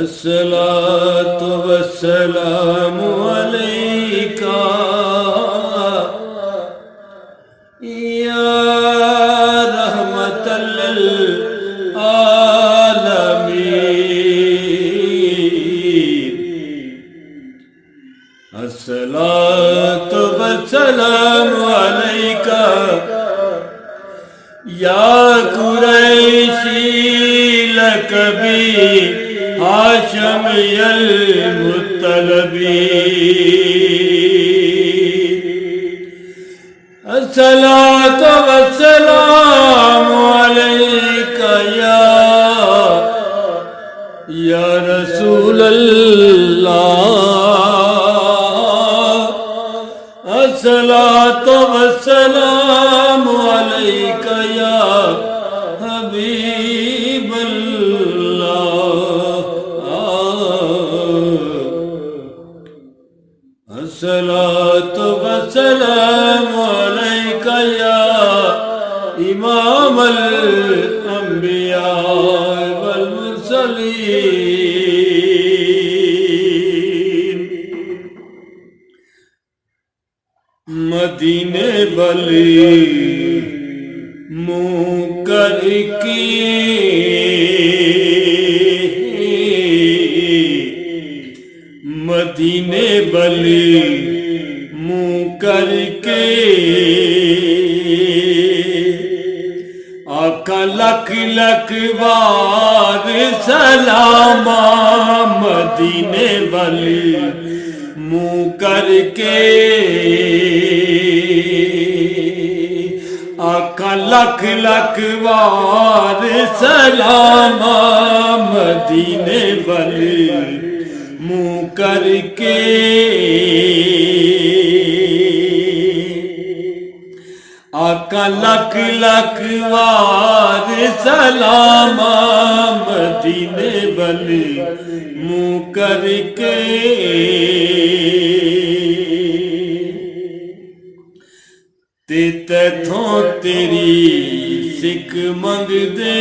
अस्सलातु वस्सलामु अलैका या रहमतल लिल आलमीन। अस्सलातु वस्सलामु अलैका या कुरैशी लकबी हाशमियल मुत्तलबी। अस्सलातु वस्सलामु अलैका या रसूलल्लाह। अस्सलातु वस्सलामु अलैका या अस्सलातु वस्सलामु अलैका या इमामल अंबिया वल मुरसलीन। मदीने वाली मुँह करके मदीने वाली मुँह करके आका लख लख बार सलामा। मदीने वाली मुँह करके आका लख लख बार सलामा। मदीने वाली मुँह करके आका लख लख बार सलामा। मदीने वाली मुँह करके ते तैथों तेरी सिक मंग दे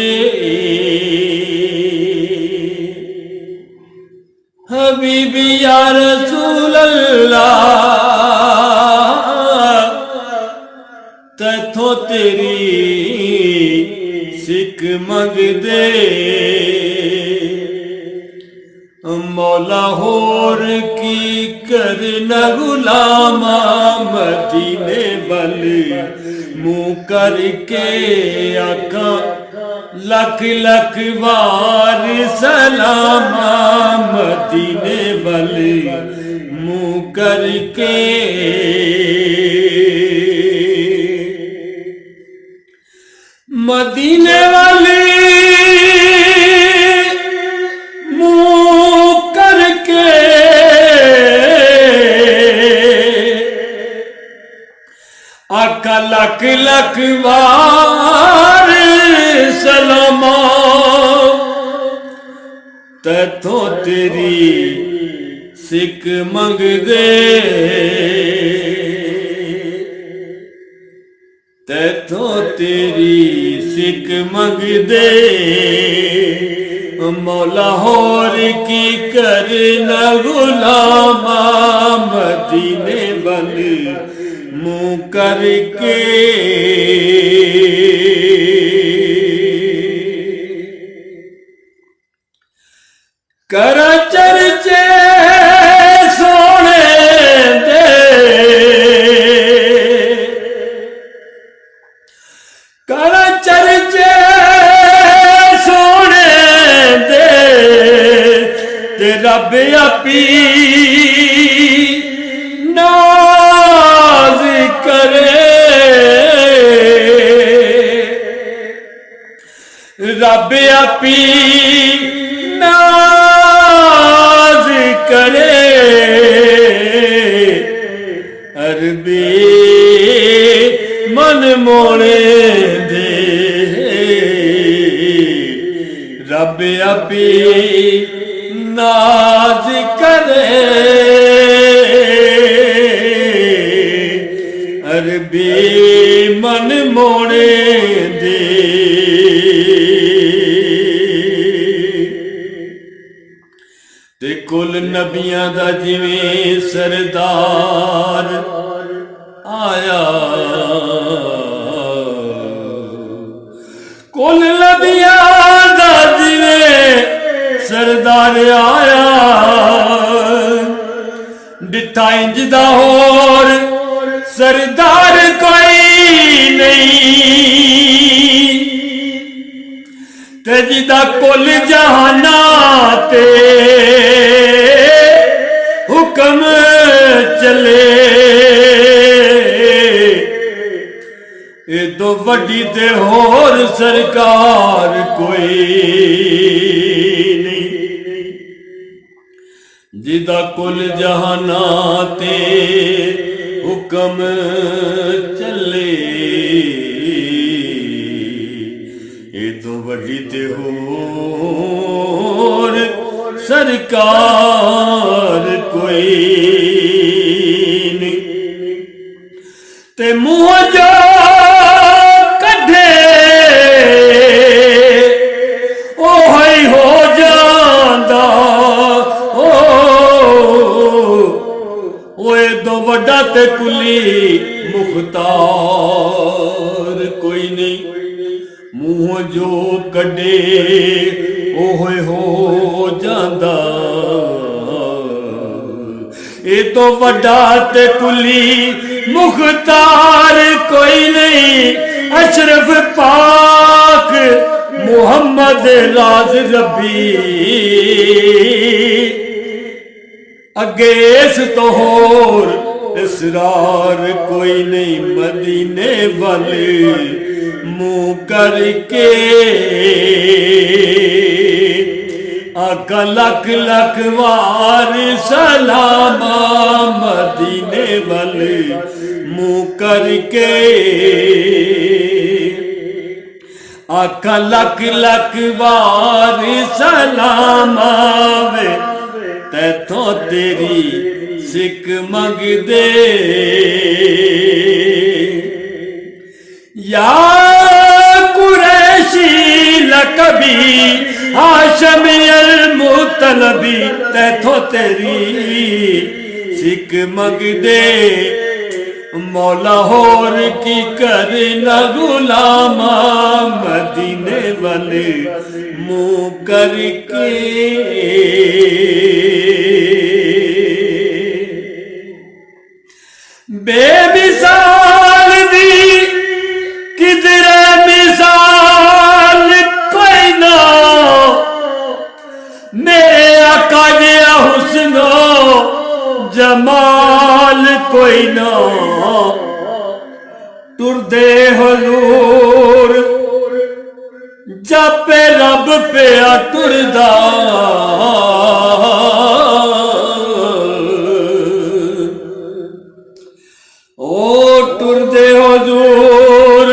हबीबी या रसूल अल्लाह। तैथों तेरी सिक मंग दे मौला होर की करना गुलामा। मदीने वाली मुँह करके आका लख लख बार सलामा। मदीने वाली मुँह करके मदीने वाली मुँह करके आका लख लख बार सलामा। तैथों तेरी सिक मंग दे तैथों तेरी सिक मंग दे मौला होर की करना गुलामा। मदीने वाली मुँह करके कर चर्चे सोने दे कर चर्चे सोने दे ते रब अपी नाज करे। रब अपी नाज करे अरबी मन मोड़े दे। रब अपी नाज करे अरबी मन मोड़े दे। नबियां दा जिवें सरदार आया, कुल नबियां दा जिवें सरदार आया, डिठा इंज दा होर सरदार कोई नहीं, ते जिदा कुल जहाना ते हुक्म चले, ए तो वड्डी ते होर सरकार कोई नहीं, जिदा कुल जहाना ते हुक्म चले, ए तो वड्डी ते होर सरकार कोई नहीं, ते मुँह जो कढ़े ओ ही हो जांदा, ओए दो वड्डा ते कुली मुख्तार कोई नहीं, मुँह जो कढ़े ओए हो जांदा, ए तो वड्डा ते कुली मुख्तार कोई नहीं, अशरफ पाक मुहम्मद राज रबी, अगे इस तो होर इसरार कोई नहीं, मदीने वाले मुँह करके आका लख लख वार सलामा, मदीने वाले मुँह करके आका लख लख वार सलामा, तैथों तेरी सिक मंगदे, या कुरैशी लकबी हाशमी अल मुतलबी, तैथों तेरी सिक मंगदे, मौला होर की करना गुलामा, मदीने वाले मुँह करके बेमिसाल दी किधरे मिसाल कोई ना, मेरे आका जिया हुस्नो जमाल कोई ना, टुरदे हुजूर जापे रब पे टुरदा, ओ टुरदे हुजूर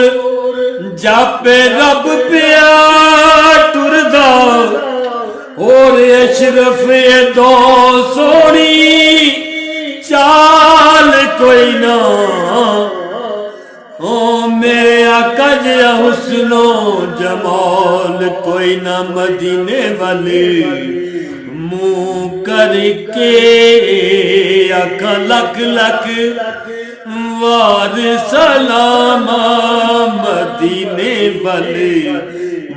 जापे रब पे टुरदा, और अशरफ दो सोनी चाल कोई ना, ओ मेरे आका जिया हुस्नो जमाल कोई ना, मदीने वाले मुँह करके आका लख लख वार सलामा, मदीने वाले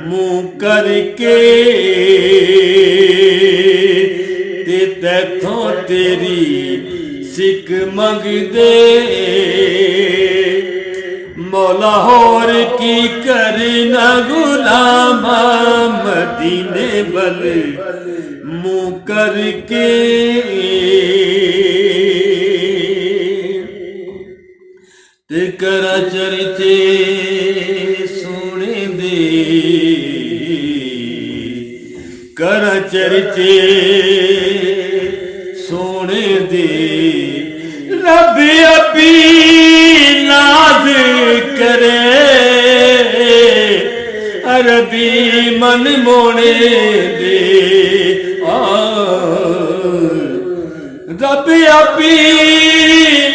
मुँह करके, ते तैथों तेरी सिक मंगदे, मौला होर की करना गुलामा, मदीने वाले मुँह करके, ते करा चरिते सोने दे, करा चरिते सोने दे, रब अपी नाज करे, अरबी मन मोने दे, रब अपी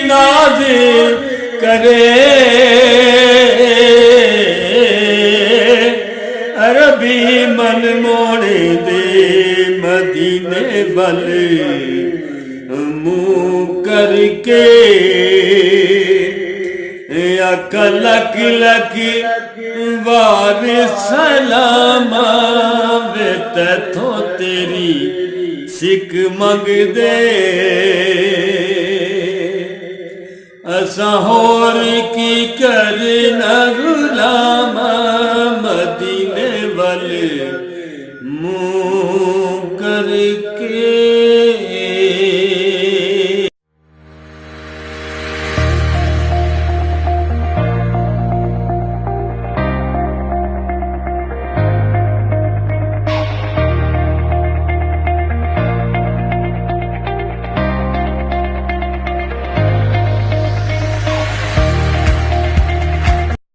नाज करे, अरबी मन मोने दे, मदीने वाले मुँह करके अकल लक वार सलामा वे तैथों तेरी सिक मंगदे असां होर की करना गुलामा मदीने वल मुँह